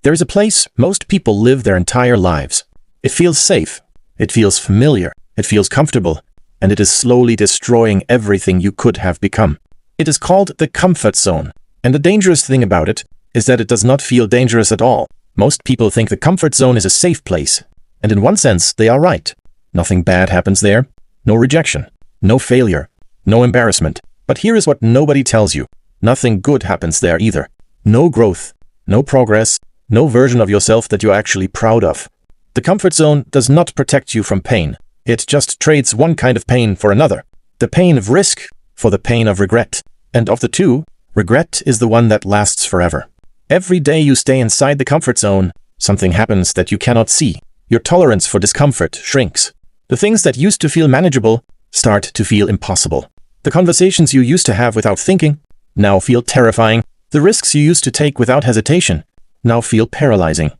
There is a place most people live their entire lives. It feels safe, it feels familiar, it feels comfortable, and it is slowly destroying everything you could have become. It is called the comfort zone, and the dangerous thing about it is that it does not feel dangerous at all. Most people think the comfort zone is a safe place, and in one sense they are right. Nothing bad happens there, no rejection, no failure, no embarrassment. But here is what nobody tells you. Nothing good happens there either. No growth, no progress, no version of yourself that you're actually proud of. The comfort zone does not protect you from pain. It just trades one kind of pain for another. The pain of risk for the pain of regret. And of the two, regret is the one that lasts forever. Every day you stay inside the comfort zone, something happens that you cannot see. Your tolerance for discomfort shrinks. The things that used to feel manageable start to feel impossible. The conversations you used to have without thinking now feel terrifying. The risks you used to take without hesitation now feel paralyzing.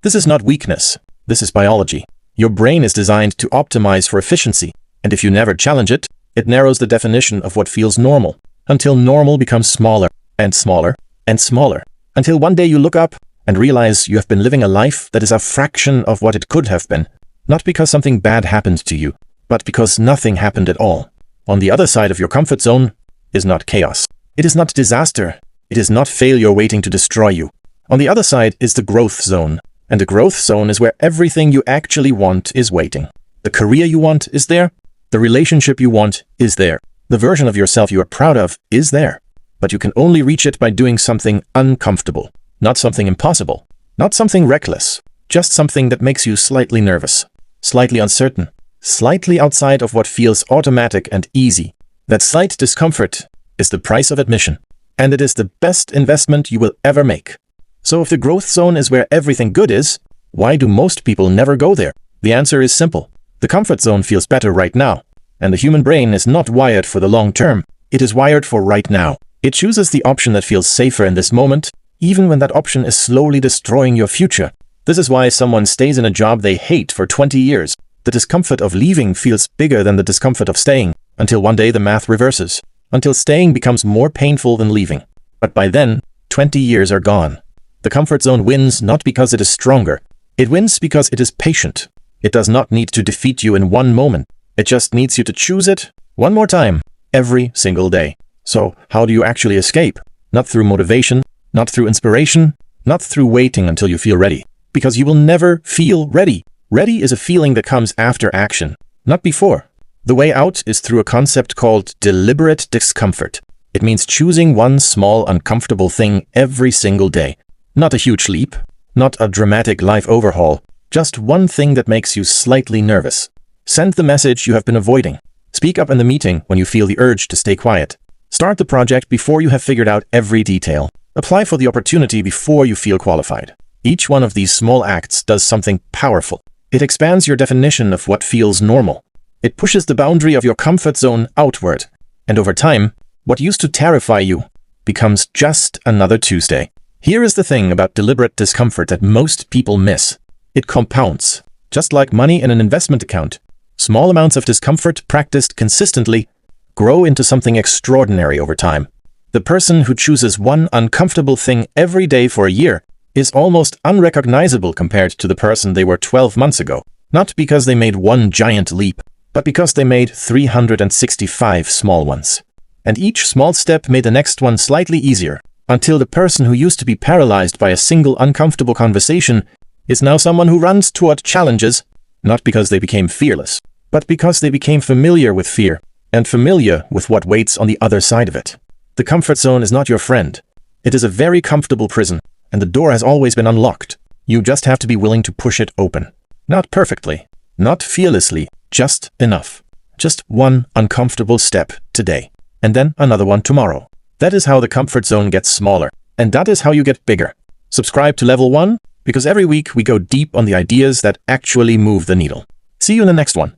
This is not weakness. This is biology. Your brain is designed to optimize for efficiency, and if you never challenge it, it narrows the definition of what feels normal, until normal becomes smaller and smaller and smaller, until one day you look up and realize you have been living a life that is a fraction of what it could have been, not because something bad happened to you, but because nothing happened at all. On the other side of your comfort zone is not chaos. It is not disaster. It is not failure waiting to destroy you. On the other side is the growth zone. And the growth zone is where everything you actually want is waiting. The career you want is there. The relationship you want is there. The version of yourself you are proud of is there. But you can only reach it by doing something uncomfortable. Not something impossible. Not something reckless. Just something that makes you slightly nervous. Slightly uncertain. Slightly outside of what feels automatic and easy. That slight discomfort is the price of admission. And it is the best investment you will ever make. So if the growth zone is where everything good is, why do most people never go there? The answer is simple. The comfort zone feels better right now. And the human brain is not wired for the long term. It is wired for right now. It chooses the option that feels safer in this moment, even when that option is slowly destroying your future. This is why someone stays in a job they hate for 20 years. The discomfort of leaving feels bigger than the discomfort of staying, until one day the math reverses. Until staying becomes more painful than leaving. But by then, 20 years are gone. The comfort zone wins not because it is stronger. It wins because it is patient. It does not need to defeat you in one moment. It just needs you to choose it one more time, every single day. So how do you actually escape? Not through motivation, not through inspiration, not through waiting until you feel ready. Because you will never feel ready. Ready is a feeling that comes after action, not before. The way out is through a concept called deliberate discomfort. It means choosing one small uncomfortable thing every single day. Not a huge leap, not a dramatic life overhaul, just one thing that makes you slightly nervous. Send the message you have been avoiding. Speak up in the meeting when you feel the urge to stay quiet. Start the project before you have figured out every detail. Apply for the opportunity before you feel qualified. Each one of these small acts does something powerful. It expands your definition of what feels normal. It pushes the boundary of your comfort zone outward. And over time, what used to terrify you becomes just another Tuesday. Here is the thing about deliberate discomfort that most people miss. It compounds. Just like money in an investment account, small amounts of discomfort practiced consistently grow into something extraordinary over time. The person who chooses one uncomfortable thing every day for a year is almost unrecognizable compared to the person they were 12 months ago. Not because they made one giant leap, but because they made 365 small ones. And each small step made the next one slightly easier. Until the person who used to be paralyzed by a single uncomfortable conversation is now someone who runs toward challenges, not because they became fearless, but because they became familiar with fear and familiar with what waits on the other side of it. The comfort zone is not your friend. It is a very comfortable prison, and the door has always been unlocked. You just have to be willing to push it open. Not perfectly, not fearlessly, just enough. Just one uncomfortable step today, and then another one tomorrow. That is how the comfort zone gets smaller, and that is how you get bigger. Subscribe to Level 1, because every week we go deep on the ideas that actually move the needle. See you in the next one.